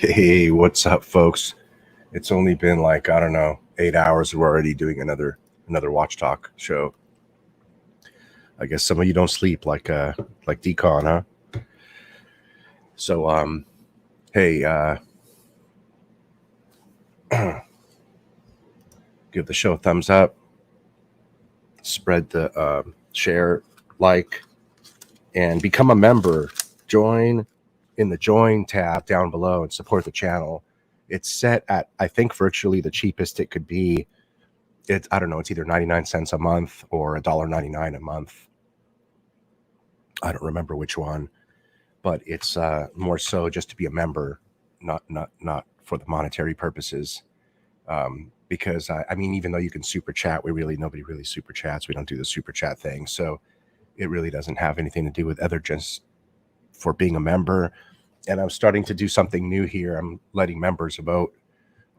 Hey, what's up, folks? It's only been like, I don't know, 8 hours. We're already doing another Watch Talk show. I guess some of you don't sleep like Decon, huh? So hey, give the show a thumbs up, spread the share, like, and become a member. Join in the join tab down below and support the channel. It's set at, I think, virtually the cheapest it could be. I don't know, it's either 99 cents a month or $1.99 a month. I don't remember which one, but it's more so just to be a member, not for the monetary purposes. Because I mean, even though you can super chat, nobody really super chats. We don't do the super chat thing, so it really doesn't have anything to do with other just for being a member. And I'm starting to do something new here. I'm letting members vote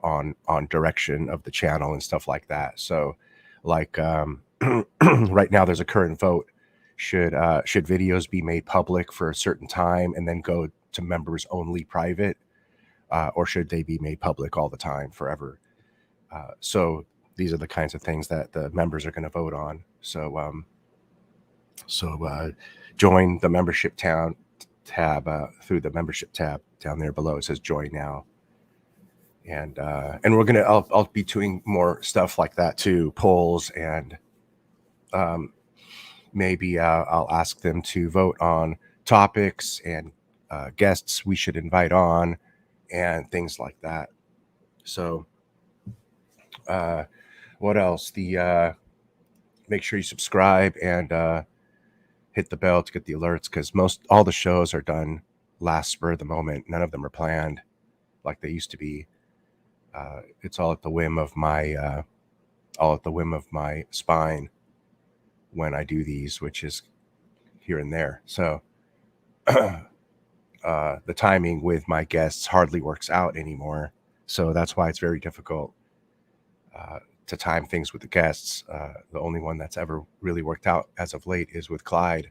on direction of the channel and stuff like that. So, like right now, there's a current vote. Should videos be made public for a certain time and then go to members only private, or should they be made public all the time forever? So these are the kinds of things that the members are going to vote on. So join the membership tab through the membership tab down there below. It says join now. And I'll be doing more stuff like that too, polls, and maybe I'll ask them to vote on topics and guests we should invite on and things like that. So what else? Make sure you subscribe and hit the bell to get the alerts, because all the shows are done last spur of the moment. None of them are planned like they used to be. It's all at the whim of my spine when I do these, which is here and there. So the timing with my guests hardly works out anymore. So that's why it's very difficult to time things with the guests. The only one that's ever really worked out as of late is with Clyde,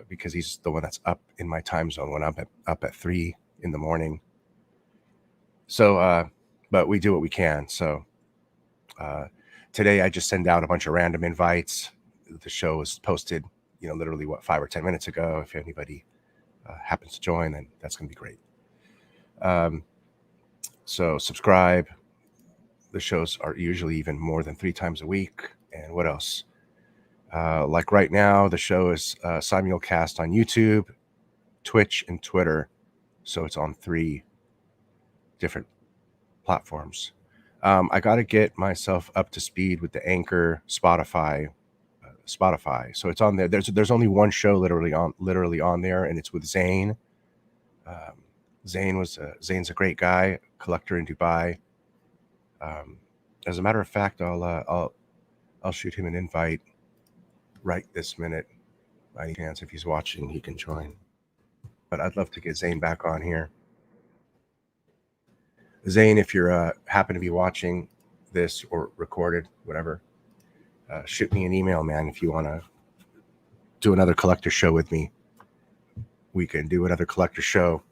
because he's the one that's up in my time zone when I'm up at 3 in the morning. So, but we do what we can. So today I just send out a bunch of random invites. The show was posted, literally 5 or 10 minutes ago. If anybody happens to join, then that's going to be great. So subscribe. The shows are usually even more than 3 times a week. And what else? Like right now, the show is simulcast on YouTube, Twitch, and Twitter. So it's on 3 different platforms. I got to get myself up to speed with the Anchor, Spotify. So it's on there. There's only one show literally on there, and it's with Zane. Zane's a great guy, collector in Dubai. As a matter of fact, I'll shoot him an invite right this minute. By any chance, if he's watching, he can join. But I'd love to get Zane back on here. Zane, if you're happen to be watching this or recorded, whatever, shoot me an email, man. If you want to do another collector show with me, we can do another collector show.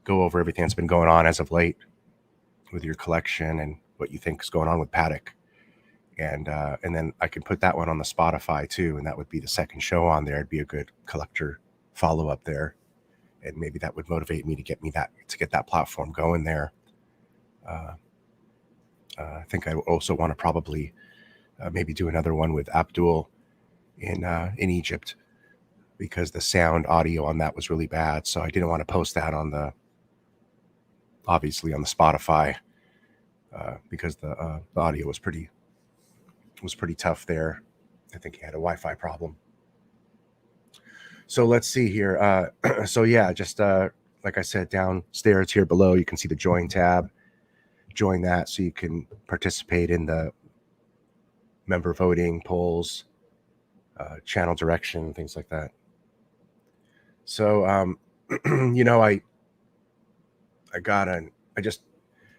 Go over everything that's been going on as of late with your collection and what you think is going on with Paddock. And then I can put that one on the Spotify too, and that would be the second show on there. It'd be a good collector follow-up there, and maybe that would motivate me to get that platform going there. I think I also want to probably maybe do another one with Abdul in Egypt, because the sound audio on that was really bad. So I didn't want to post that obviously on the Spotify, because the audio was pretty tough there. I think he had a Wi-Fi problem. So let's see here. So yeah, just like I said, downstairs here below, you can see the join tab. Join that so you can participate in the member voting, polls, channel direction, things like that. So, I just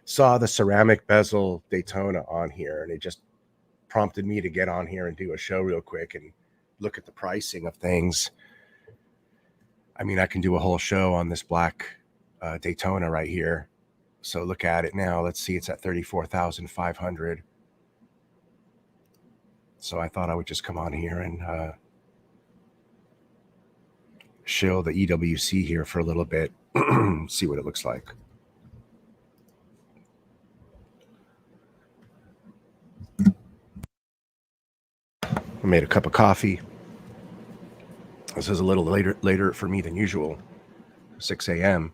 saw the ceramic bezel Daytona on here, and it just prompted me to get on here and do a show real quick and look at the pricing of things. I mean, I can do a whole show on this black Daytona right here. So look at it now. Let's see, it's at 34,500. So I thought I would just come on here and show the EWC here for a little bit, see what it looks like. I made a cup of coffee. This is a little later for me than usual, 6 a.m.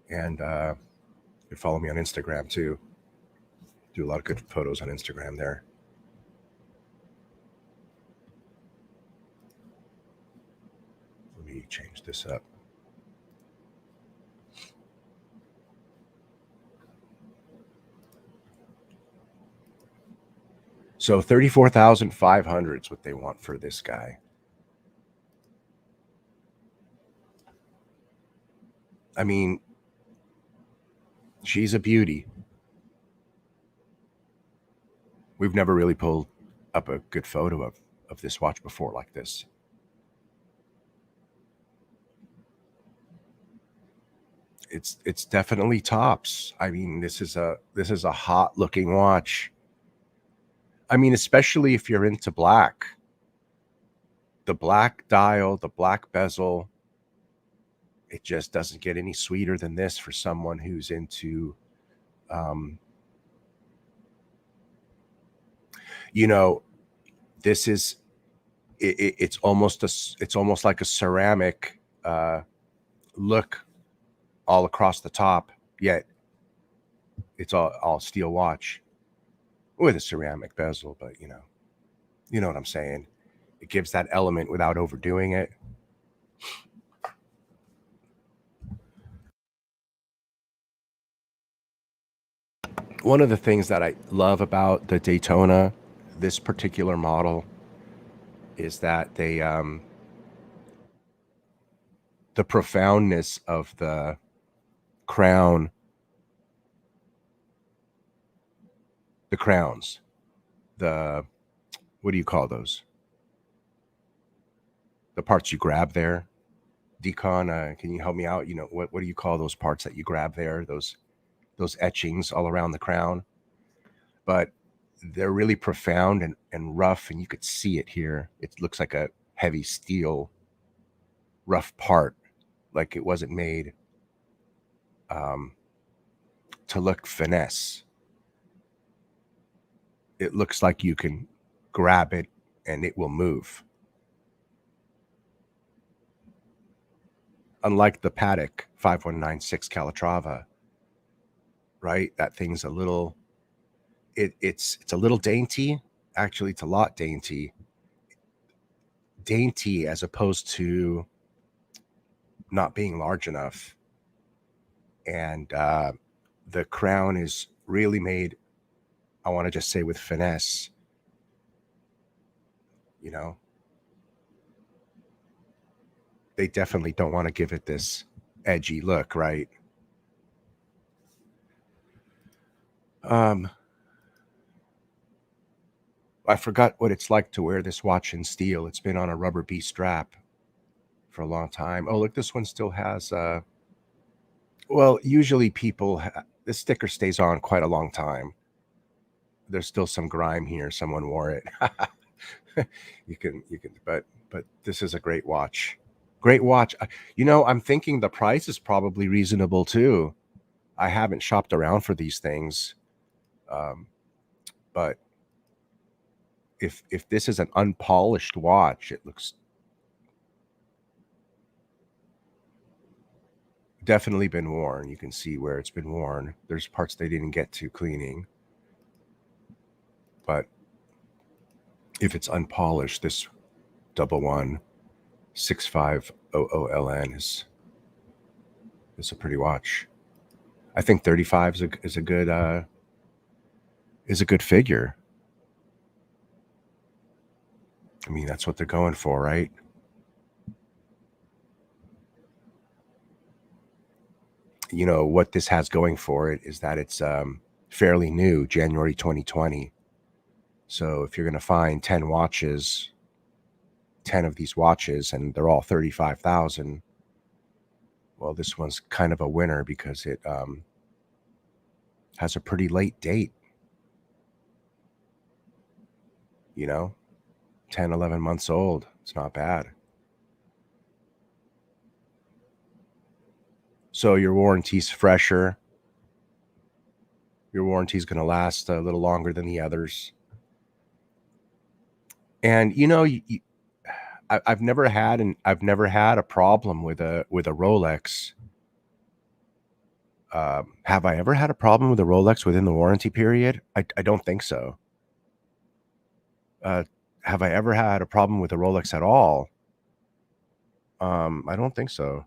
And you follow me on Instagram too. Do a lot of good photos on Instagram there. Let me change this up. So 34,500 is what they want for this guy. I mean, she's a beauty. We've never really pulled up a good photo of this watch before like this. It's definitely tops. I mean, this is a hot looking watch. I mean, especially if you're into black. The black dial, the black bezel, it just doesn't get any sweeter than this for someone who's into this is it's almost like a ceramic look all across the top, yet it's all steel watch with a ceramic bezel. But you know what I'm saying. It gives that element without overdoing it. One of the things that I love about the Daytona, this particular model, is that they the profoundness of the crown, the crowns, the what do you call those? The parts you grab there. Decon, can you help me out? What do you call those parts that you grab there? Those etchings all around the crown. But they're really profound and rough, and you could see it here. It looks like a heavy steel rough part, like it wasn't made to look finesse. It looks like you can grab it and it will move. Unlike the Patek 5196 Calatrava, right? That thing's a little, it's a little dainty. Actually, it's a lot dainty as opposed to not being large enough. And the crown is really made, I want to just say, with finesse. They definitely don't want to give it this edgy look, right? I forgot what it's like to wear this watch in steel. It's been on a rubber B strap for a long time. Oh, look, this one still has well, usually the sticker stays on quite a long time. There's still some grime here. Someone wore it. you can, but this is a great watch. Great watch. I'm thinking the price is probably reasonable too. I haven't shopped around for these things. But if this is an unpolished watch, it looks definitely been worn. You can see where it's been worn. There's parts they didn't get to cleaning. But if it's unpolished, this 11650OLN is a pretty watch. I think 35 is a good figure. I mean, that's what they're going for, right? You know, what this has going for it is that it's fairly new, January 2020. So if you're going to find 10 watches, 10 of these watches, and they're all 35,000, well, this one's kind of a winner because it has a pretty late date. You know, 10, 11 months old. It's not bad. So your warranty's fresher. Your warranty's going to last a little longer than the others. And you know, I've never had a problem with a Rolex. Have I ever had a problem with a Rolex within the warranty period? I don't think so. Have I ever had a problem with a Rolex at all? I don't think so.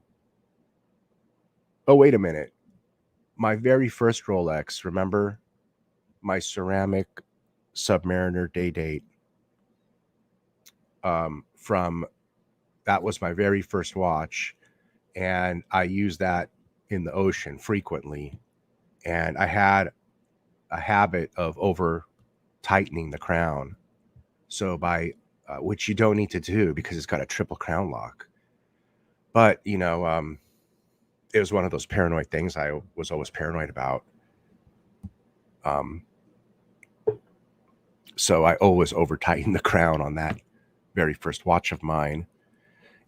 Oh, wait a minute. My very first Rolex, remember? My ceramic Submariner day date. From that was my very first watch, and I used that in the ocean frequently. And I had a habit of over tightening the crown. So by which you don't need to do because it's got a triple crown lock. But you know, it was one of those paranoid things I was always paranoid about. So I always over tightened the crown on that very first watch of mine,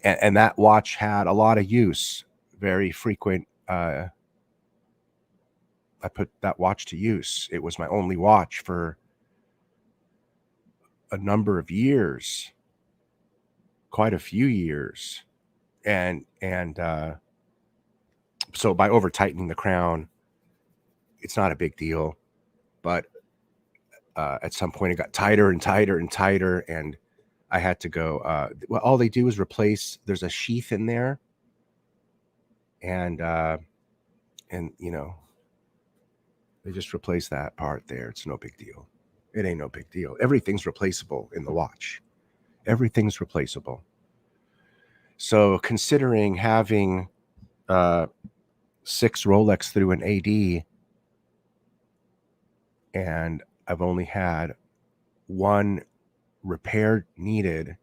and that watch had a lot of use, very frequent. I put that watch to use. It was my only watch for a number of years, quite a few years, and so by over tightening the crown, it's not a big deal, but at some point it got tighter and tighter and tighter, and I had to go. Well, all they do is replace. There's a sheath in there, and you know, they just replace that part there. It's no big deal. It ain't no big deal. Everything's replaceable in the watch. Everything's replaceable. So considering having 6 Rolex through an AD, and I've only had 1 repair needed,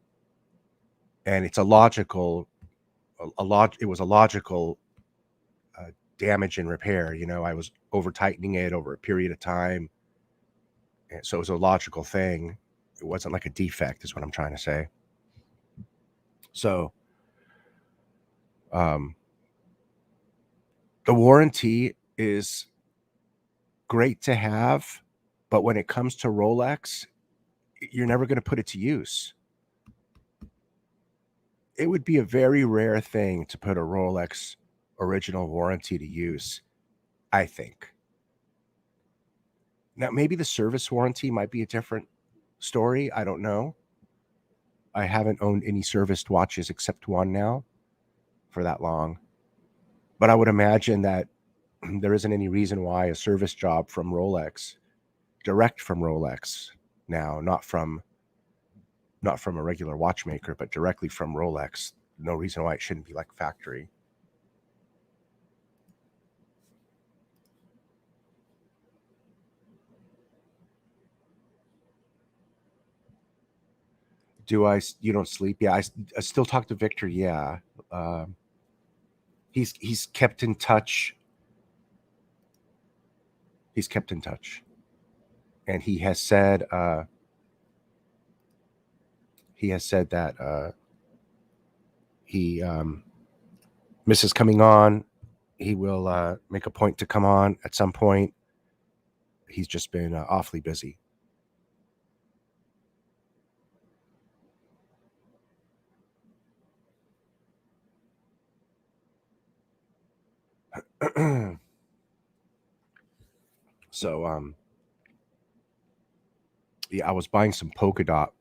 and it's a logical, it was a logical damage and repair. You know, I was over tightening it over a period of time, and so it was a logical thing. It wasn't like a defect, is what I'm trying to say. So, the warranty is great to have, but when it comes to Rolex, you're never going to put it to use. It would be a very rare thing to put a Rolex original warranty to use, I think. Now, maybe the service warranty might be a different story. I don't know. I haven't owned any serviced watches except one now for that long. But I would imagine that there isn't any reason why a service job from Rolex, direct from Rolex now, not from a regular watchmaker, but directly from Rolex. No reason why it shouldn't be like factory. You don't sleep? Yeah, I still talk to Victor. Yeah. He's kept in touch. He's kept in touch. And he has said that he misses coming on. He will make a point to come on at some point. He's just been awfully busy. So yeah, I was buying some polka dot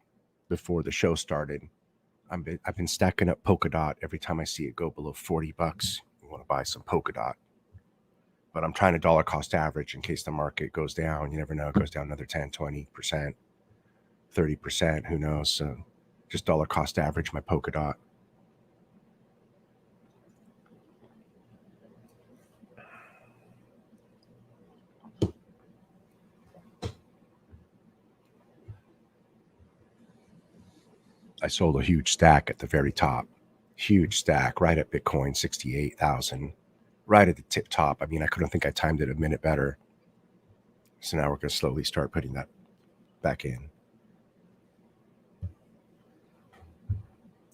before the show started. I've been stacking up polka dot every time I see it go below $40. I want to buy some polka dot, but I'm trying to dollar cost average in case the market goes down. You never know, it goes down another 10, 20%, 30%, who knows? So just dollar cost average my polka dot. I sold a huge stack at the very top, huge stack right at Bitcoin 68,000, right at the tip top. I mean, I couldn't think I timed it a minute better. So now we're going to slowly start putting that back in.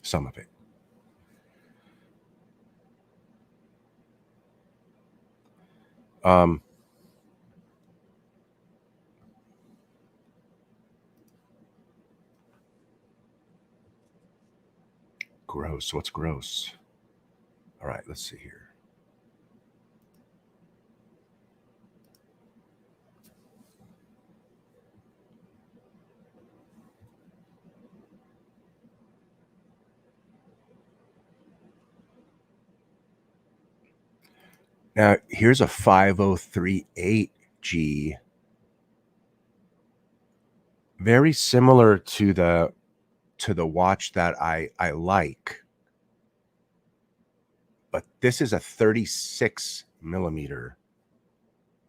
Some of it. Gross. What's gross? All right, let's see here. Now, here's a 5038G. Very similar to the watch that I like. But this is a 36 millimeter.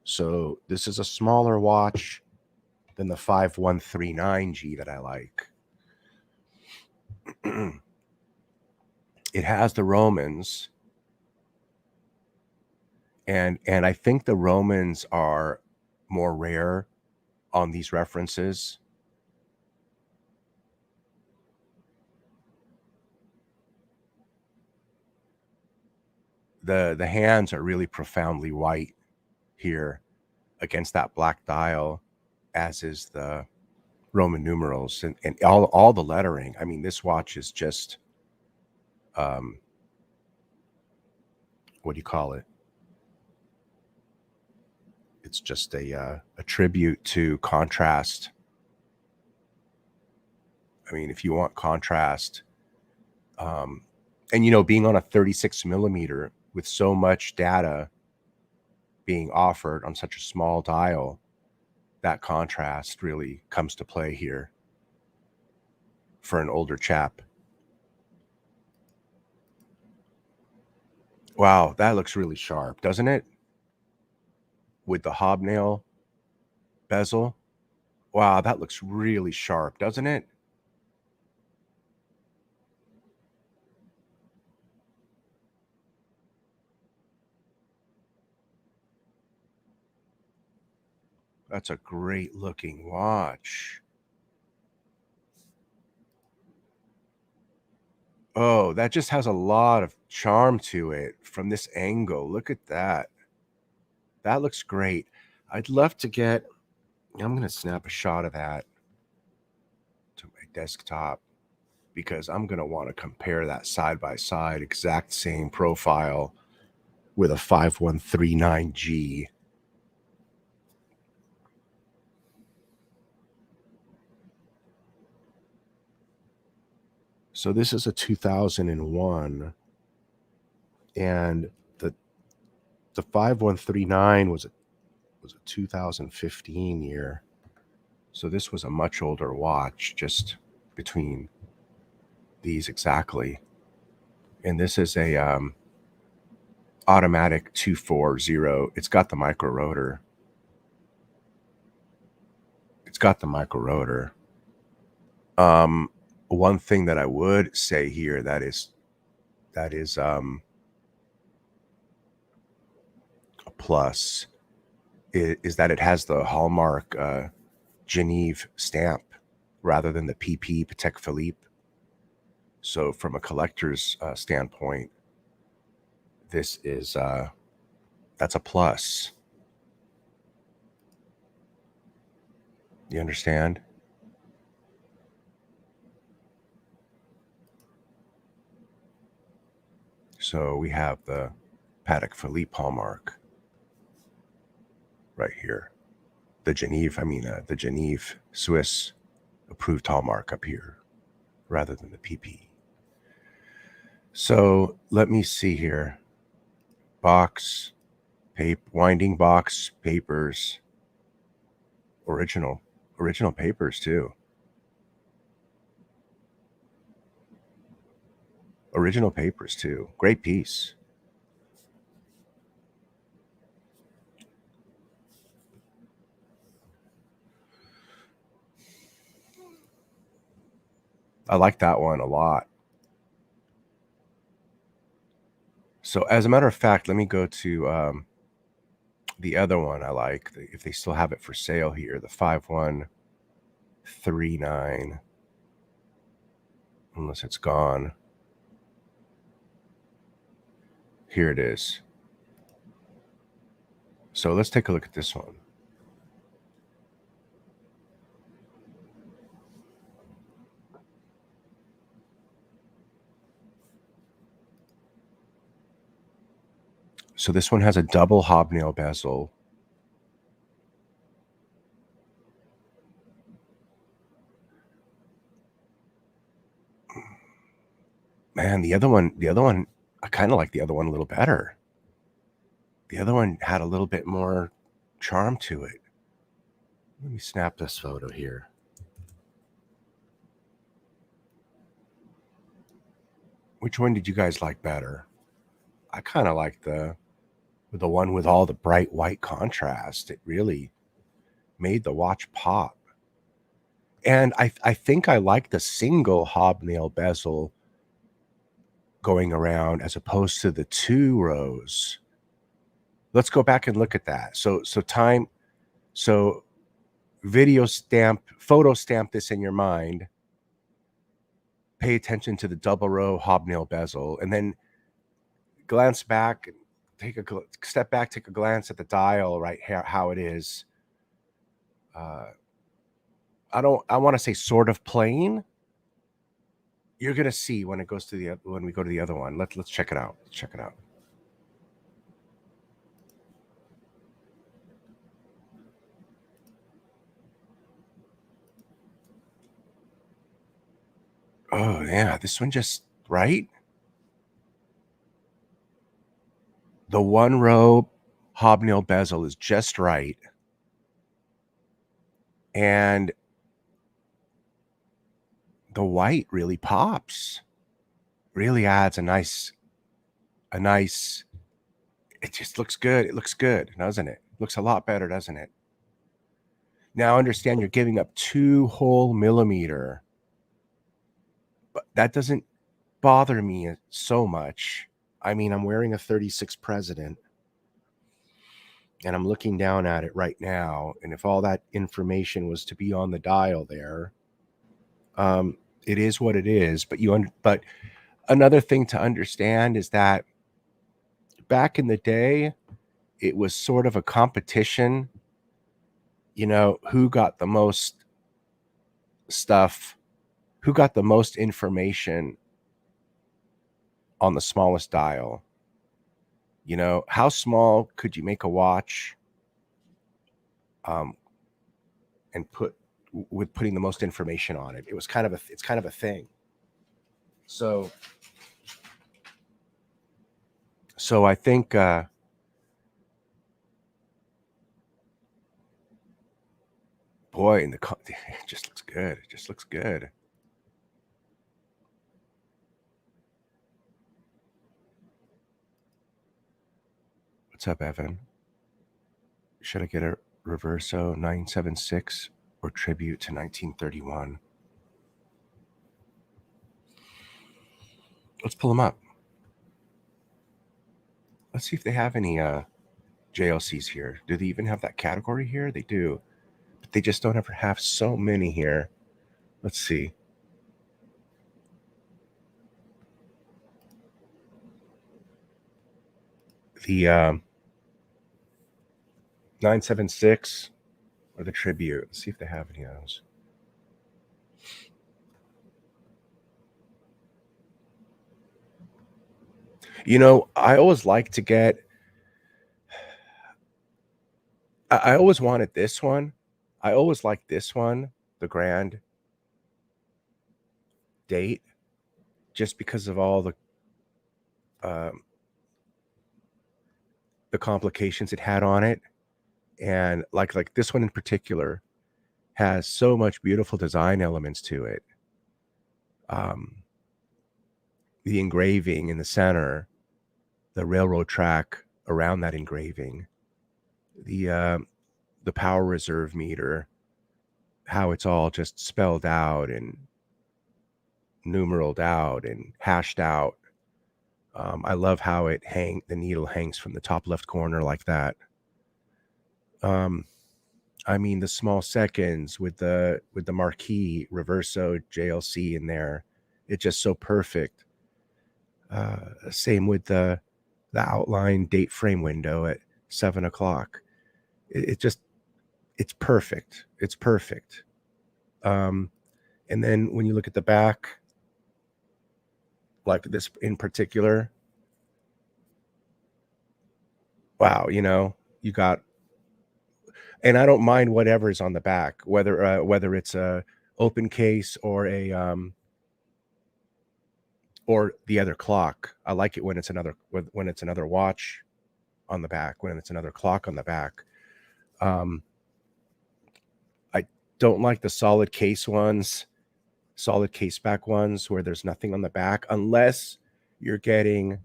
So this is a smaller watch than the 5139G that I like. It has the Romans. And I think the Romans are more rare on these references. The hands are really profoundly white here against that black dial, as is the Roman numerals and all the lettering. I mean, this watch is just, what do you call it? It's just a tribute to contrast. I mean, if you want contrast, and being on a 36 millimeter with so much data being offered on such a small dial, that contrast really comes to play here for an older chap. Wow, that looks really sharp, doesn't it? With the hobnail bezel. Wow, that looks really sharp, doesn't it? That's a great looking watch. Oh, that just has a lot of charm to it from this angle. Look at that. That looks great. I'd love to get, I'm going to snap a shot of that to my desktop because I'm going to want to compare that side by side, exact same profile with a 5139G. So this is a 2001, and the 5139 was a 2015 year. So this was a much older watch, just between these exactly. And this is a automatic 240. It's got the micro rotor. One thing that I would say here that is a plus is that it has the hallmark Genève stamp rather than the PP Patek Philippe. So from a collector's standpoint, this is that's a plus. You understand? So we have the Patek Philippe hallmark right here. The Genève Swiss approved hallmark up here. rather than the PP. So let me see here. Box, winding box papers. Original papers too. Original papers too. Great piece. I like that one a lot. So as a matter of fact, let me go to the other one I like, if they still have it for sale here, the 5139, unless it's gone. Here it is. So let's take a look at this one. So this one has a double hobnail bezel. Man, the other one, I kind of like the other one a little better. The other one had a little bit more charm to it. Let me snap this photo here. Which one did you guys like better? I kind of like the one with all the bright white contrast. It really made the watch pop. And I think I like the single hobnail bezel going around as opposed to the 2 rows. Let's go back and look at that. So photo stamp this in your mind. Pay attention to the double row hobnail bezel, and then glance back, step back, take a glance at the dial right here, how it is. I want to say sort of plain. You're gonna see when it goes to when we go to the other one. Let's check it out. Let's check it out. Oh yeah, this one just right. The 1 row hobnail bezel is just right, and the white really pops. Really adds a nice. It just looks good. It looks good, doesn't it? Looks a lot better, doesn't it? Now understand you're giving up 2 whole millimeter, but that doesn't bother me so much. I mean, I'm wearing a 36 President, and I'm looking down at it right now. And if all that information was to be on the dial there, it is what it is. But another thing to understand is that back in the day, it was sort of a competition. Who got the most stuff, who got the most information on the smallest dial. How small could you make a watch and putting the most information on it? It's kind of a thing. So I think boy, it just looks good. It just looks good. What's up, Evan? Should I get a Reverso 976 or tribute to 1931? Let's pull them up. Let's see if they have any JLCs here. Do they even have that category here? They do, but they just don't ever have so many here. Let's see. The 976 or the tribute. Let's see if they have any of those. I always like to get. I always wanted this one. I always liked this one, the Grand. date just because of all um, the complications it had on it. And like this one in particular has so much beautiful design elements to it. The engraving in the center, the railroad track around that engraving, the power reserve meter, how it's all just spelled out and numeraled out and hashed out. I love how the needle hangs from the top left corner like that. I mean, the small seconds with the marquee Reverso JLC in there, it's just so perfect. Same with the outline date frame window at 7 o'clock. It's perfect. It's perfect. And then when you look at the back, like this in particular, wow, you got, and I don't mind whatever's on the back, whether it's a open case or or the other clock. I like it when it's another watch on the back, when it's another clock on the back. I don't like the solid case back ones where there's nothing on the back, unless you're getting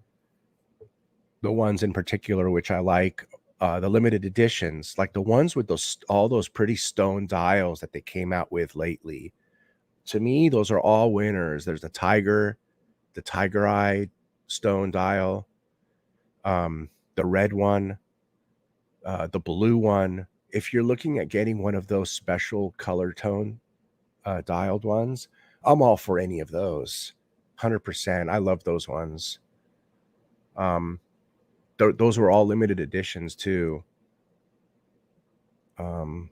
the ones in particular, which I like, the limited editions, like the ones with all those pretty stone dials that they came out with lately. To me, those are all winners. There's the tiger eye stone dial, the red one, the blue one. If you're looking at getting one of those special color tone dialed ones, I'm all for any of those. 100%. I love those ones. Those were all limited editions too. So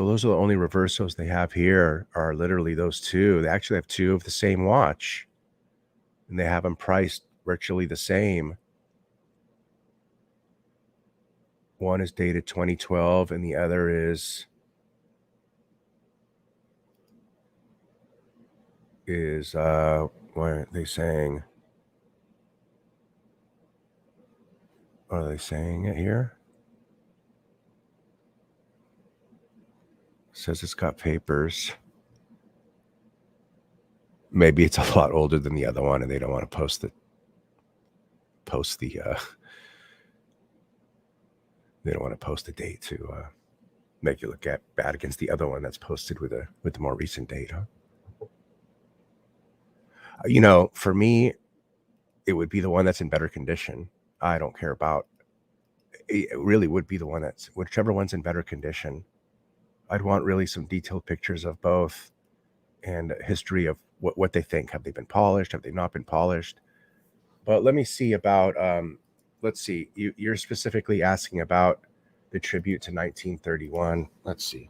those are the only Reversos they have here, are literally those two. They actually have two of the same watch, and they have them priced virtually the same. One is dated 2012 and the other is what are they saying? Are they saying it here? It says it's got papers. Maybe it's a lot older than the other one and they don't want to post the they don't want to post the date to make you look bad against the other one that's posted with the more recent date, huh? For me, it would be the one that's in better condition. I don't care about. It really would be the one whichever one's in better condition. I'd want really some detailed pictures of both and a history of what they think. Have they been polished? Have they not been polished? But let me see about, let's see, you're specifically asking about the tribute to 1931. Let's see.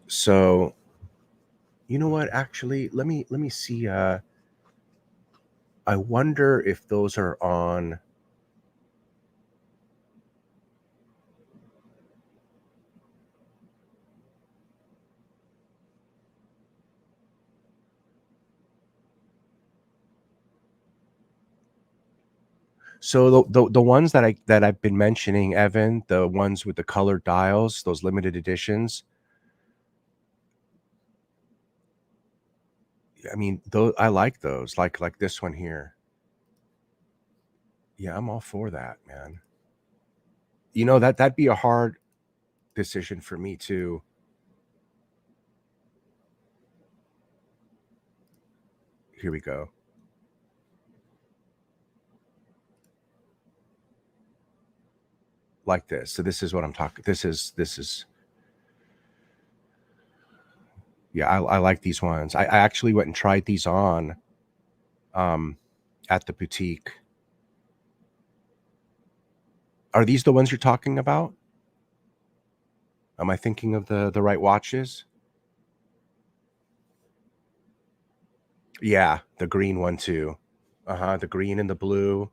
So, you know what? Actually, let me see. I wonder if those are on. So the ones that I've been mentioning, Evan, the ones with the colored dials, those limited editions. I mean, I like those, like this one here. Yeah, I'm all for that, man. That'd be a hard decision for me too. Here we go. Like this. So this is what I'm talking. This is. Yeah, I like these ones. I actually went and tried these on, at the boutique. Are these the ones you're talking about? Am I thinking of the right watches? Yeah, the green one too. Uh-huh, the green and the blue.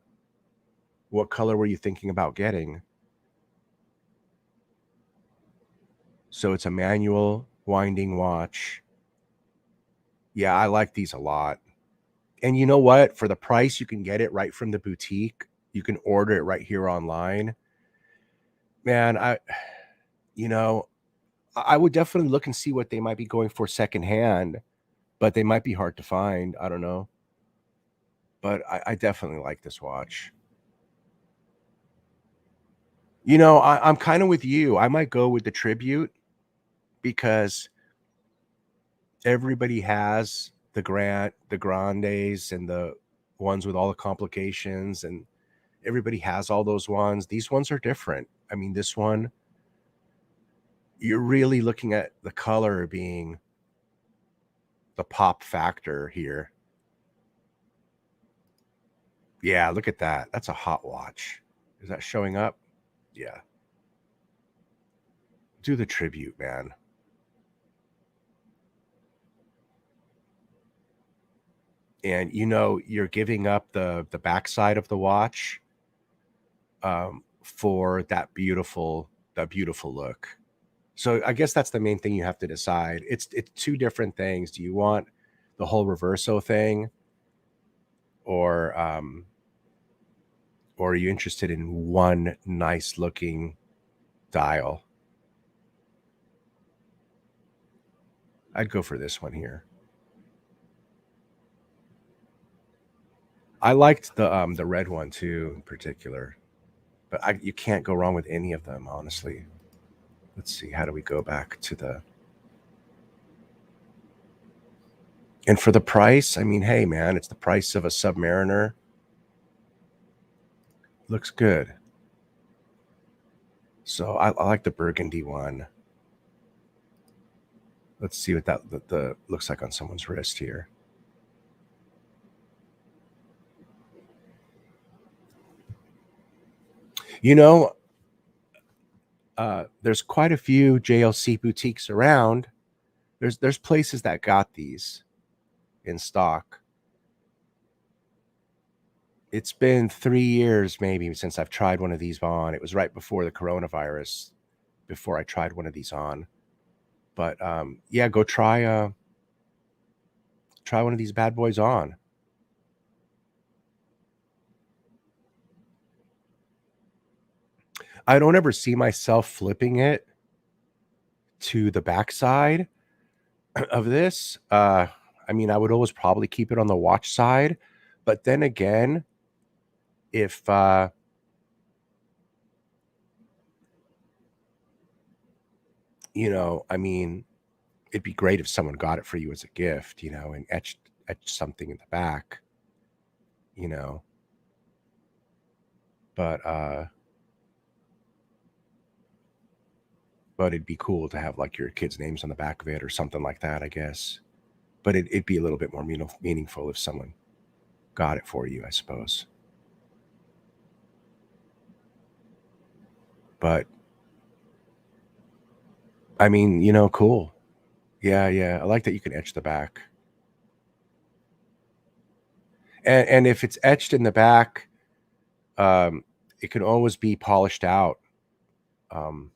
What color were you thinking about getting? So it's a manual winding watch. Yeah, I like these a lot. And you know what? For the price, you can get it right from the boutique. You can order it right here online. Man, you know, I would definitely look and see what they might be going for secondhand, but they might be hard to find. I don't know. But I definitely like this watch. I'm kind of with you. I might go with the Tribute because everybody has the Grandes and the ones with all the complications, and everybody has all those ones. These ones are different. I mean, this one, you're really looking at the color being the pop factor here. Yeah, look at that. That's a hot watch. Is that showing up? Yeah. Do the Tribute, man. And you're giving up the backside of the watch for that beautiful look. So I guess that's the main thing you have to decide. It's two different things. Do you want the whole Reverso thing, or or are you interested in one nice looking dial? I'd go for this one here. I liked the red one too, in particular, but you can't go wrong with any of them, honestly. Let's see, how do we go back to the and for the price? I mean, hey man, it's the price of a Submariner. Looks good. So I like the burgundy one. Let's see what the looks like on someone's wrist here. You know, there's quite a few JLC boutiques around. There's places that got these in stock. It's been 3 years maybe since I've tried one of these on. It was right before the coronavirus, before I tried one of these on. But yeah, go try one of these bad boys on. I don't ever see myself flipping it to the backside of this. I mean, I would always probably keep it on the watch side, but then again, if I mean, it'd be great if someone got it for you as a gift, and etched something in the back, you know. But it'd be cool to have like your kids' names on the back of it or something like that, I guess. But it'd be a little bit more meaningful if someone got it for you, I suppose. But I mean, cool. Yeah, yeah. I like that you can etch the back. And if it's etched in the back, um, it can always be polished out um,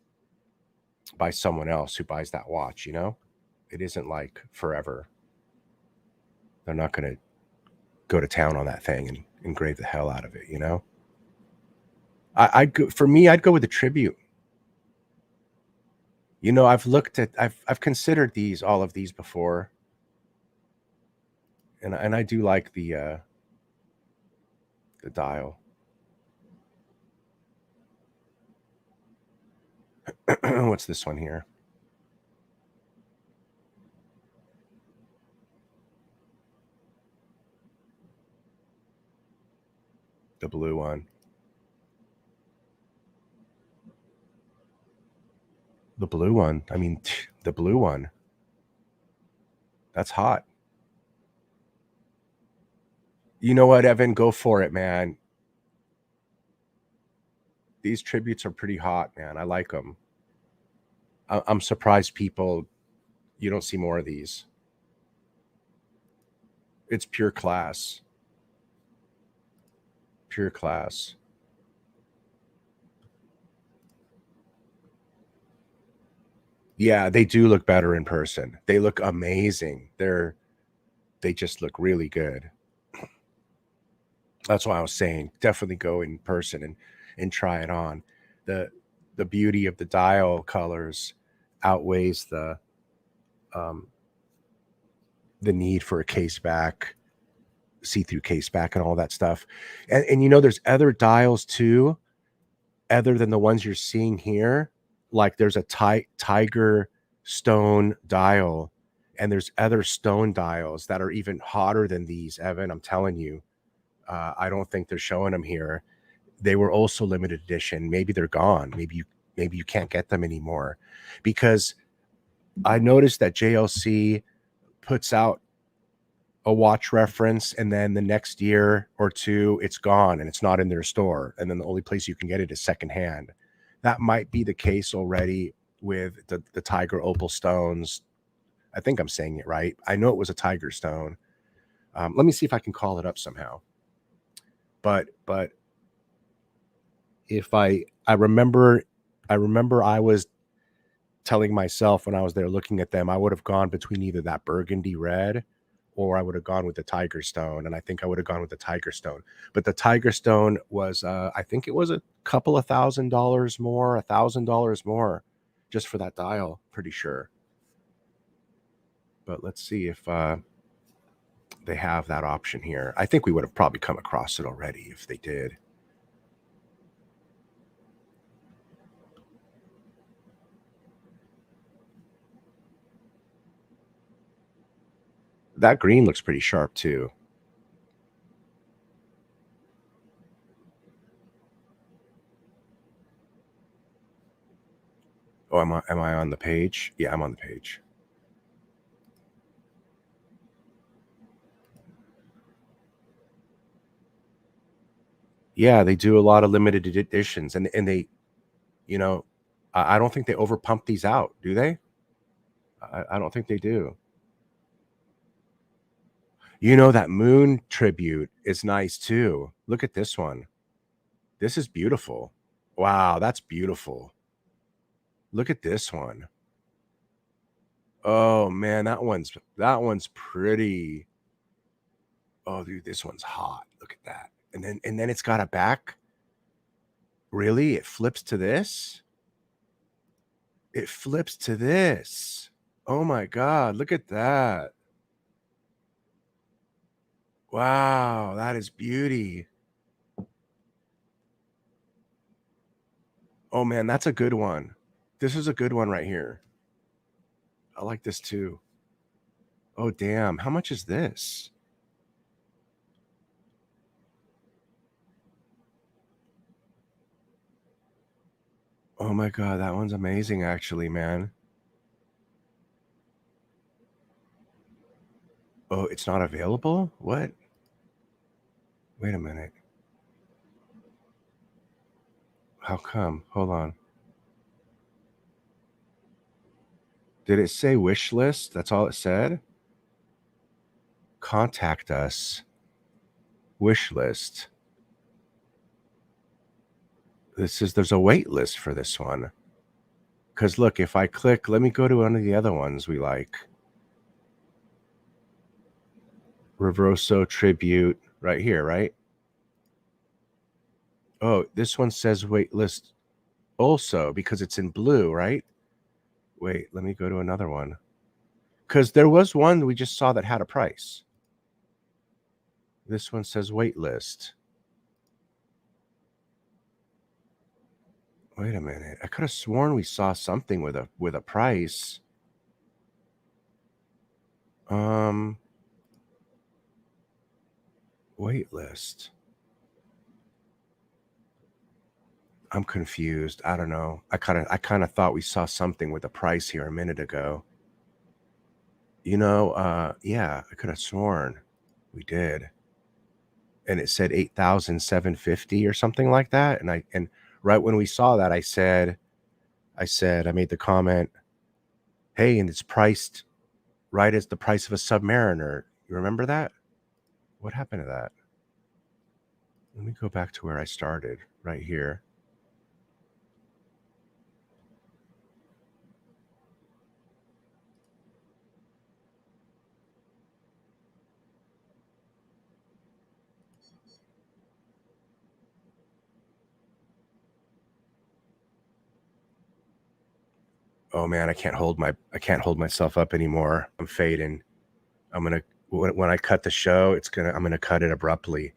by someone else who buys that watch. It isn't like forever. They're not going to go to town on that thing and engrave the hell out of it. I'd go, for me, I'd go with the Tribute. I've considered all of these before, and I do like the dial. What's this one here? The blue one. The blue one. I mean, the blue one. That's hot. You know what, Evan? Go for it, man. These tributes are pretty hot, man. I like them. I'm surprised you don't see more of these. It's pure class. Pure class. Yeah, they do look better in person. They look amazing. They just look really good. That's why I was saying definitely go in person and try it on. The the beauty of the dial colors outweighs um the need for a case back, see-through case back and all that stuff. And there's other dials too, other than the ones you're seeing here. Like there's a tiger stone dial, and there's other stone dials that are even hotter than these, Evan. I'm telling you. I don't think they're showing them here. They were also limited edition. Maybe they're gone. Maybe you can't get them anymore, because I noticed that JLC puts out a watch reference, and then the next year or two it's gone and it's not in their store, and then the only place you can get it is secondhand. That might be the case already with the Tiger Opal stones. I think I'm saying it right. I know it was a Tiger stone. Let me see if I can call it up somehow. But if I remember I was telling myself when I was there looking at them, I would have gone between either that burgundy red or I would have gone with the Tiger Stone. And I think I would have gone with the Tiger Stone. But the Tiger Stone was, I think it was a couple of $1,000 more, $1,000 more just for that dial, pretty sure. But let's see if they have that option here. I think we would have probably come across it already if they did. That green looks pretty sharp too. Oh, am I on the page? Yeah, I'm on the page. Yeah, they do a lot of limited editions, and they, you know, I don't think they overpump these out, do they? I don't think they do. That moon tribute is nice too. Look at this one. This is beautiful. Wow, that's beautiful. Look at this one. Oh man, that one's pretty. Oh, dude, this one's hot. Look at that. And then it's got a back. Really? It flips to this? It flips to this. Oh my god, look at that. Wow, that is beauty. Oh man, that's a good one. This is a good one right here. I like this too. Oh damn, how much is this? Oh my god, that one's amazing actually, man. Oh, it's not available? What? Wait a minute. How come? Hold on. Did it say wish list? That's all it said? Contact us. Wish list. There's a wait list for this one. Cause look, if I click, let me go to one of the other ones we like. Reverso tribute right here, right? Oh, this one says wait list also because it's in blue, right? Wait, let me go to another one. Because there was one we just saw that had a price. This one says wait list. Wait a minute. I could have sworn we saw something with a price. Wait list. I'm confused. I don't know. I kind of thought we saw something with a price here a minute ago. Yeah, I could have sworn we did. And it said 8,750 or something like that. And right when we saw that, I made the comment, hey, and it's priced right as the price of a Submariner. You remember that? What happened to that? Let me go back to where I started, right here. Oh man, I can't hold myself up anymore. I'm fading. When I cut the show, I'm gonna cut it abruptly.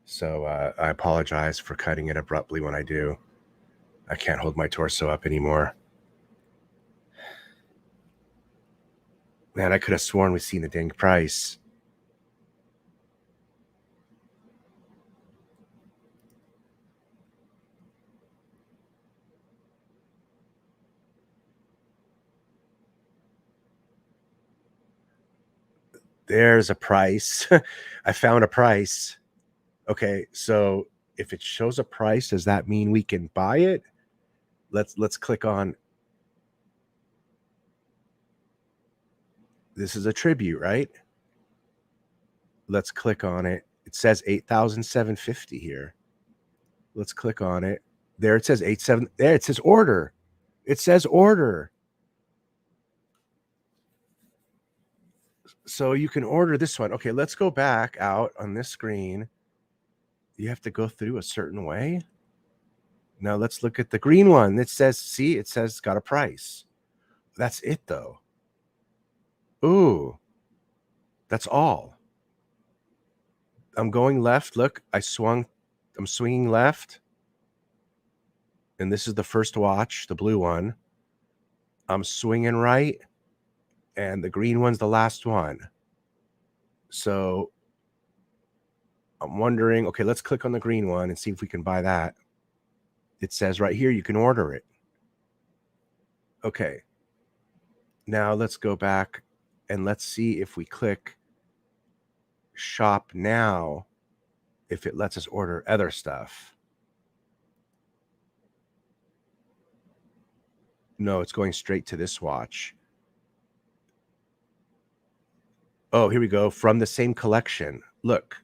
So I apologize for cutting it abruptly when I do. I can't hold my torso up anymore. Man, I could have sworn we've seen the dang price. There's a price. I found a price. Okay, so if it shows a price, does that mean we can buy it? Let's click on. This is a tribute, right? Let's click on it. It says 8,750 here. Let's click on it. There it says 87. There it says order. It says order. So you can order this one. Okay, let's go back out on this screen. You have to go through a certain way. Now let's look at the green one. It says, see, it says it's got a price. That's it though. Ooh, that's all. I'm going left. Look, I'm swinging left. And this is the first watch, the blue one. I'm swinging right. And the green one's the last one. So I'm wondering, okay, let's click on the green one and see if we can buy that. It says right here, you can order it. Okay. Now let's go back and let's see if we click shop now, if it lets us order other stuff. No, it's going straight to this watch. Oh, here we go. From the same collection. Look,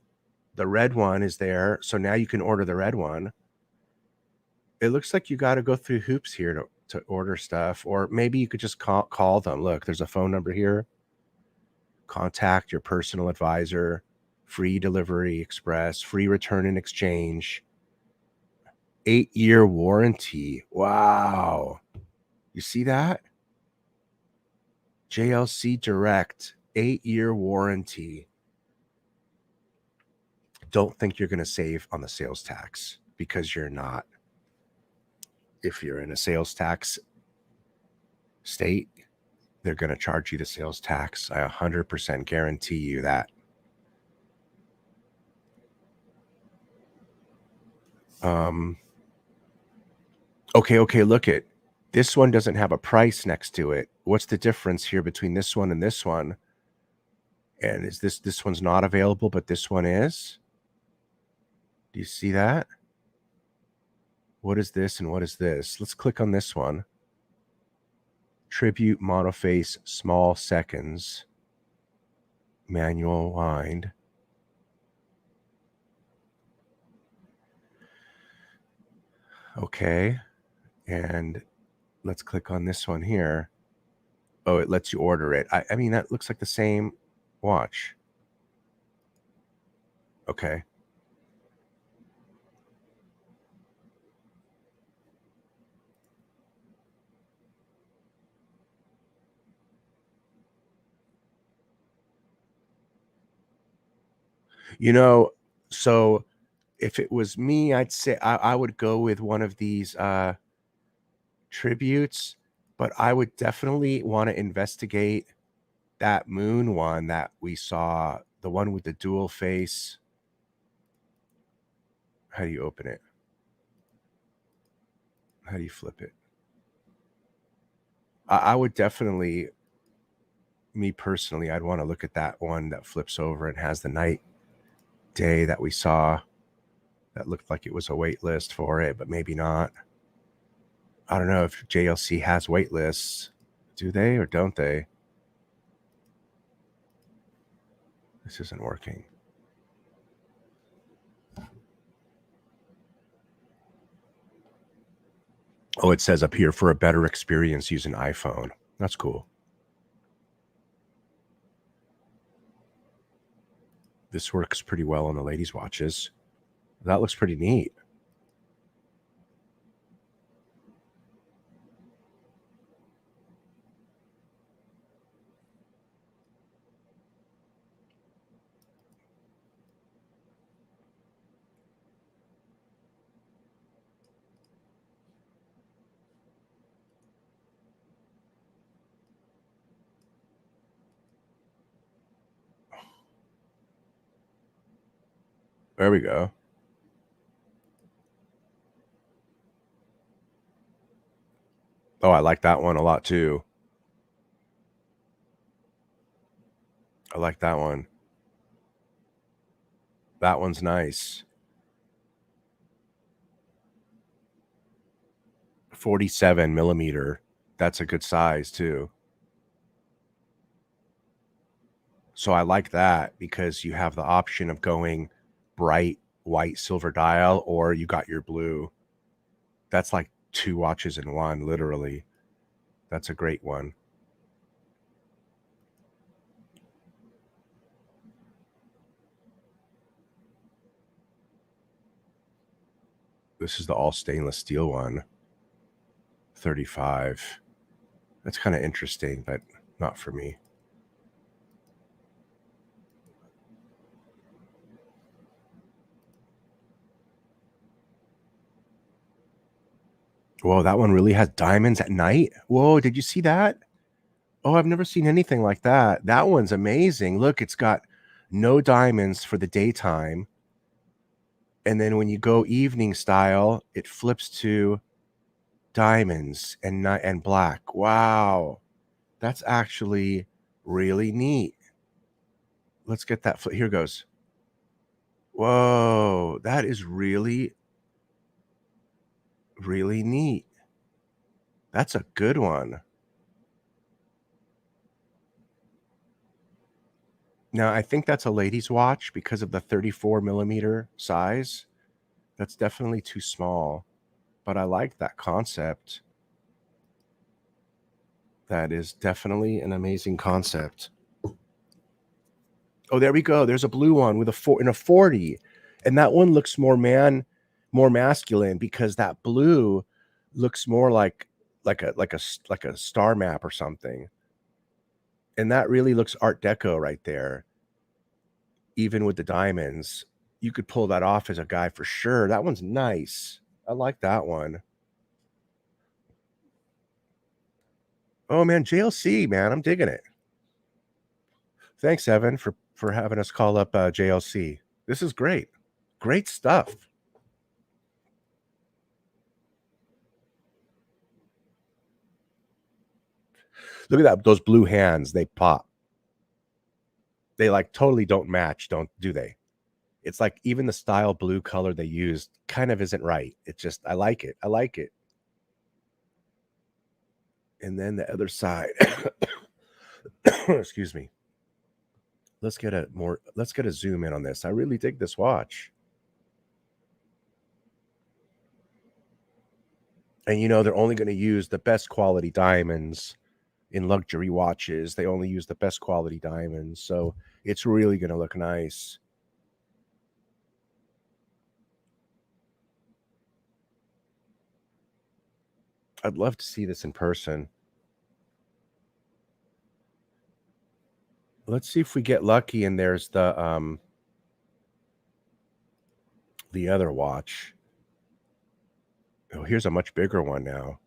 the red one is there. So now you can order the red one. It looks like you got to go through hoops here to order stuff, or maybe you could just call them. Look, there's a phone number here. Contact your personal advisor, free delivery express, free return and exchange, 8-year warranty. Wow. You see that? JLC Direct, 8-year warranty. Don't think you're going to save on the sales tax, because you're not. If you're in a sales tax state, they're going to charge you the sales tax. I 100% guarantee you that. Okay, look it. This one doesn't have a price next to it. What's the difference here between this one and this one? And is this one's not available, but this one is? Do you see that? What is this and what is this? Let's click on this one. Tribute monoface, small seconds, manual wind. Okay, and let's click on this one here. Oh, it lets you order it. I mean, that looks like the same watch. Okay. You know, so if it was me, I'd say I would go with one of these tributes, but I would definitely want to investigate that moon one that we saw, the one with the dual face. How do you open it? How do you flip it? I would definitely, me personally, I'd want to look at that one that flips over and has the night day that we saw. That looked like it was a wait list for it, but maybe not. I don't know if JLC has wait lists. Do they or don't they? This isn't working. Oh, it says up here, for a better experience, use an iPhone. That's cool. This works pretty well on the ladies' watches. That looks pretty neat. There we go. Oh, I like that one a lot too. I like that one. That one's nice. 47 millimeter. That's a good size too. So I like that because you have the option of going bright white silver dial, or you got your blue. That's like 2 watches in one, literally. That's a great one. This is the all stainless steel one. 35. That's kind of interesting, but not for me. Whoa, that one really has diamonds at night? Whoa, did you see that? Oh, I've never seen anything like that. That one's amazing. Look, it's got no diamonds for the daytime. And then when you go evening style, it flips to diamonds and black. Wow. That's actually really neat. Let's get that. Here goes. Whoa, that is really, really neat. That's a good one. Now, I think that's a lady's watch because of the 34 millimeter size. That's definitely too small, but I like that concept. That is definitely an amazing concept. Oh, there we go. There's a blue one with a 40. And that one looks more masculine because that blue looks more like a star map or something. And that really looks art deco right there. Even with the diamonds, you could pull that off as a guy for sure. That one's nice. I like that one. Oh man, JLC, man, I'm digging it. Thanks, Evan, for having us call up JLC. This is great. Great stuff. Look at that. Those blue hands, they pop. They like totally don't match, don't do they? It's like even the style blue color they used kind of isn't right. It's just I like it. I like it. And then the other side. Excuse me. Let's get a zoom in on this. I really dig this watch. And they're only going to use the best quality diamonds in luxury watches. They only use the best quality diamonds. So it's really going to look nice. I'd love to see this in person. Let's see if we get lucky and there's the other watch. Oh, here's a much bigger one now.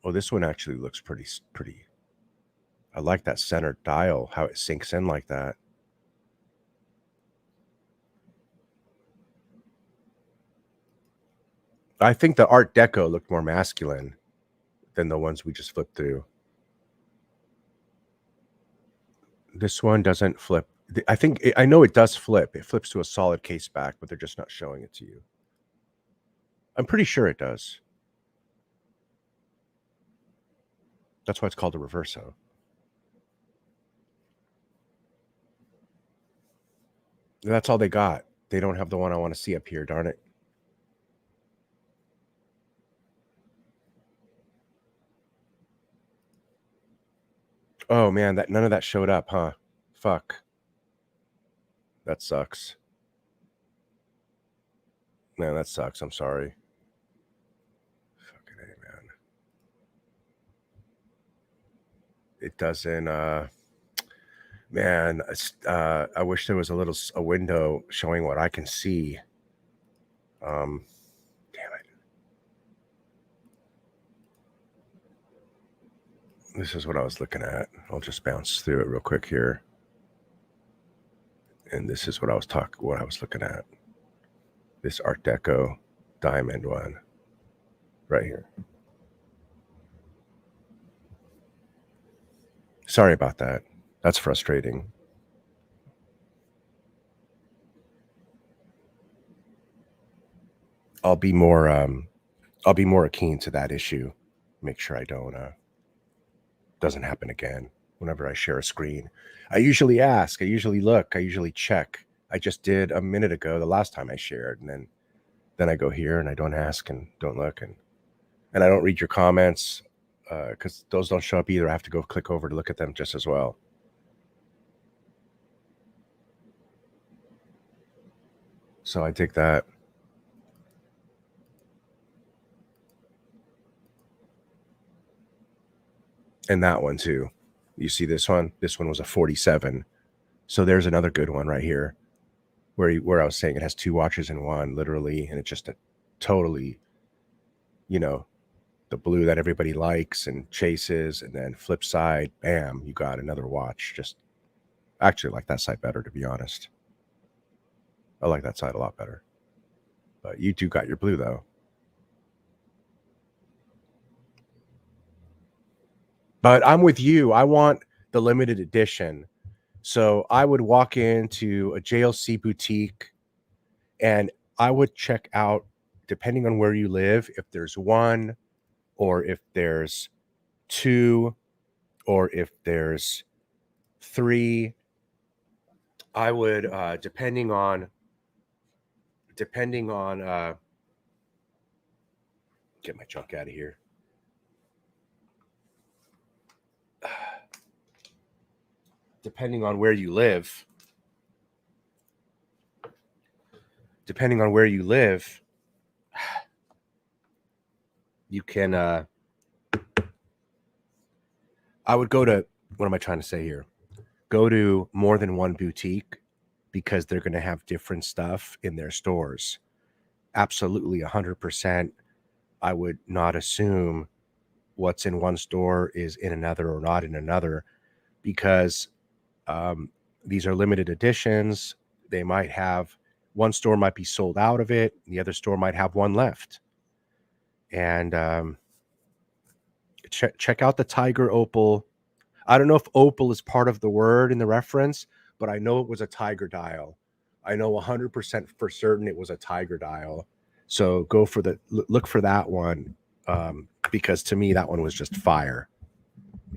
Oh, this one actually looks pretty. I like that center dial, how it sinks in like that. I think the Art Deco looked more masculine than the ones we just flipped through. This one doesn't flip. I think I know it does flip. It flips to a solid case back, but they're just not showing it to you. I'm pretty sure it does. That's why it's called a Reverso. That's all they got. They don't have the one I want to see up here, darn it. Oh man, that none of that showed up, huh? Fuck. That sucks. Man, that sucks. I'm sorry. Fucking A, man. It doesn't man, I wish there was a window showing what I can see. Damn it. This is what I was looking at. I'll just bounce through it real quick here. And this is what I was looking at. This Art Deco diamond one right here. Sorry about that. That's frustrating. I'll be more keen to that issue. Make sure I don't doesn't happen again whenever I share a screen. I usually ask, I usually look, I usually check. I just did a minute ago the last time I shared, and then I go here and I don't ask and don't look and I don't read your comments because those don't show up either. I have to go click over to look at them just as well. So I dig that. And that one too. You see this one? This one was a 47. So there's another good one right here where I was saying it has two watches in one, literally, and it's just a totally, you know, the blue that everybody likes and chases, and then flip side, bam, you got another watch. Just actually like that side better, to be honest. I like that side a lot better. But you do got your blue though. But I'm with you. I want the limited edition. So I would walk into a JLC boutique and I would check out, depending on where you live, if there's one or if there's two or if there's three. I would depending on get my junk out of here. Depending on where you live, you can I would go to, what am I trying to say here? Go to more than one boutique because they're going to have different stuff in their stores. Absolutely 100%. I would not assume what's in one store is in another or not in another because these are limited editions. They might have, one store might be sold out of it, the other store might have one left. And check out the Tiger Opal. I don't know if opal is part of the word in the reference, but I know it was a tiger dial. I know 100% for certain it was a tiger dial. So go for look for that one because to me that one was just fire.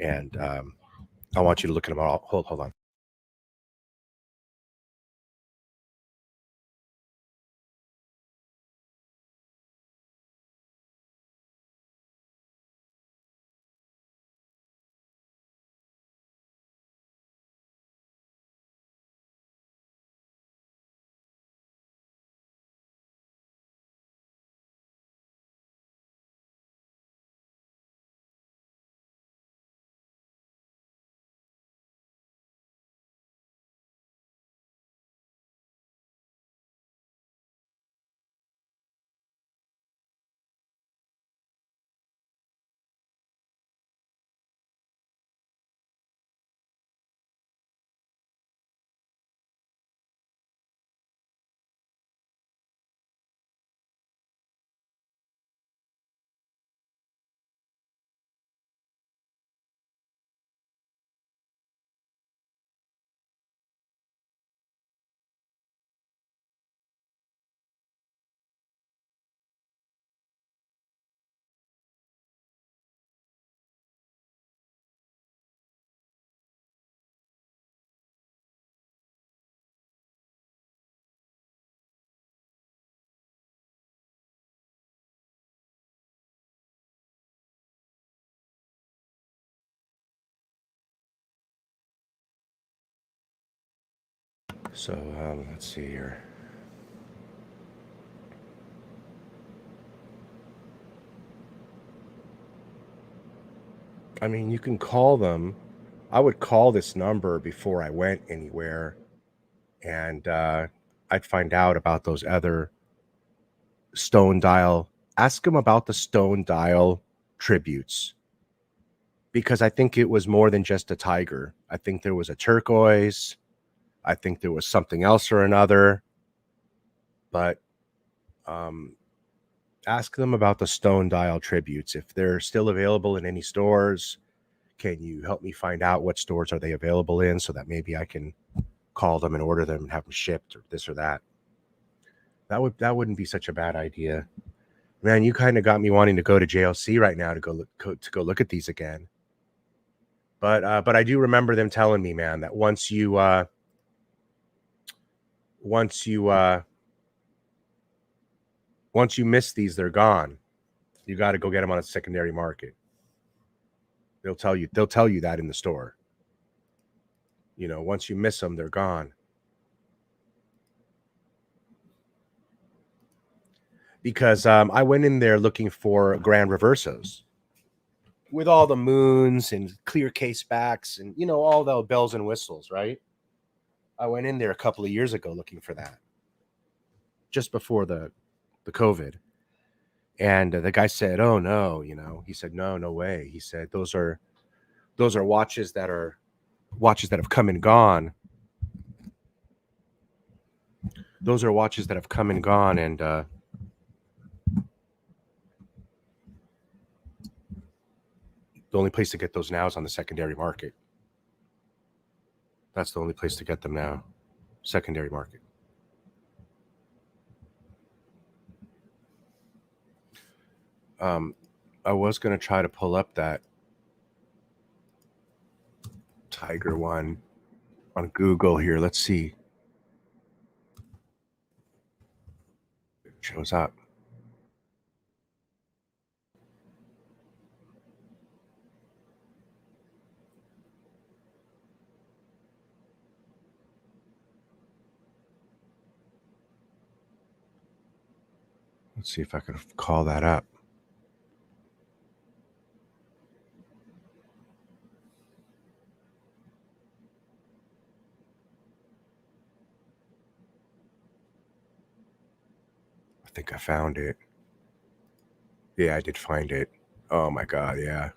And I want you to look at them all. Hold on. So let's see here. I mean, you can call them. I would call this number before I went anywhere, and I'd find out about those other stone dial. Ask them about the stone dial tributes, because I think it was more than just a tiger. I think there was a turquoise. I think there was something else or another. But um, ask them about the stone dial tributes. If they're still available in any stores, can you help me find out what stores are they available in, so that maybe I can call them and order them and have them shipped, or this or that. That wouldn't be such a bad idea. Man, you kind of got me wanting to go to JLC right now to go look at these again. But I do remember them telling me, man, that once you miss these, they're gone. You got to go get them on a secondary market. They'll tell you that in the store. Once you miss them, they're gone. Because I went in there looking for Grand Reversos with all the moons and clear case backs and all the bells and whistles, right? I went in there a couple of years ago looking for that, just before the COVID. And the guy said, "Oh no," he said, "No, no way." He said, "Those are watches that have come and gone. Those are watches that have come and gone, and the only place to get those now is on the secondary market. That's the only place to get them now, secondary market." I was going to try to pull up that Tiger one on Google here. Let's see. It shows up. Let's see if I can call that up. I think I found it. Yeah, I did find it. Oh my God, yeah.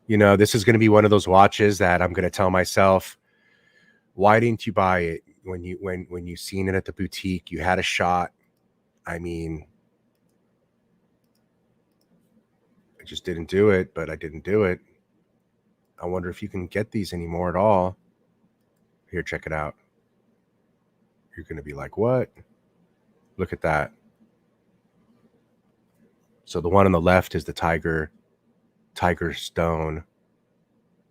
This is going to be one of those watches that I'm going to tell myself, why didn't you buy it when you seen it at the boutique? You had a shot. I mean, I just didn't do it, but I didn't do it. I wonder if you can get these anymore at all. Here, check it out. You're going to be like, what? Look at that. So the one on the left is the tiger stone,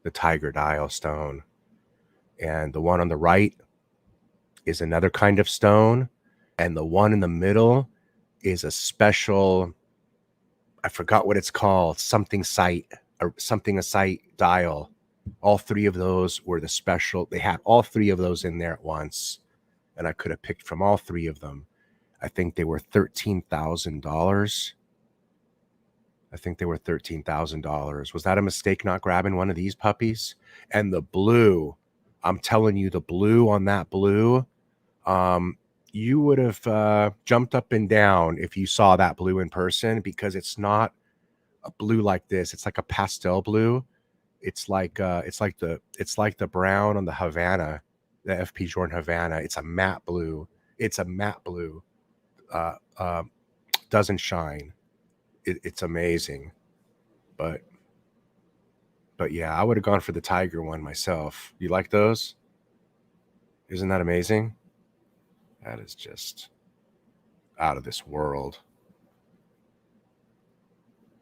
the tiger dial stone. And the one on the right is another kind of stone. And the one in the middle is a special, I forgot what it's called, something sight or something a sight dial. All three of those were the special. They had all three of those in there at once. And I could have picked from all three of them. I think they were $13,000. I think they were $13,000. Was that a mistake not grabbing one of these puppies? And the blue, I'm telling you, the blue on that blue, you would have jumped up and down if you saw that blue in person, because it's not a blue like this. It's like a pastel blue. It's like the brown on the Havana, the FP Jordan Havana. It's a matte blue. It's a matte blue. Uh, uh, doesn't shine. It's amazing. But yeah, I would have gone for the tiger one myself. You like those? Isn't that amazing? That is just out of this world.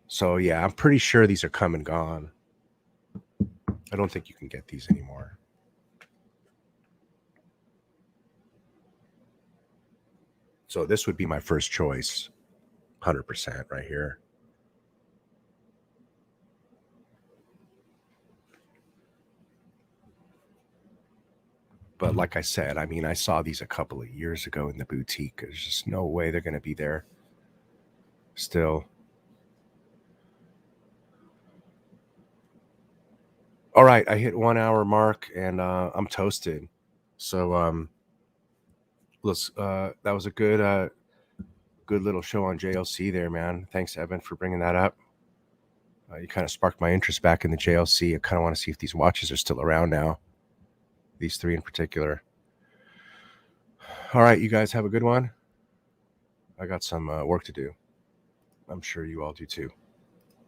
So yeah, I'm pretty sure these are come and gone. I don't think you can get these anymore. So this would be my first choice, 100% right here. But like I said, I mean, I saw these a couple of years ago in the boutique. There's just no way they're going to be there still. All right, I hit 1 hour mark and I'm toasted. So let's that was a good little show on JLC there, man. Thanks, Evan, for bringing that up. You kind of sparked my interest back in the JLC. I kind of want to see if these watches are still around now. These three in particular. All right, you guys have a good one. I got some work to do. I'm sure you all do too.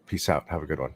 Peace out. Have a good one.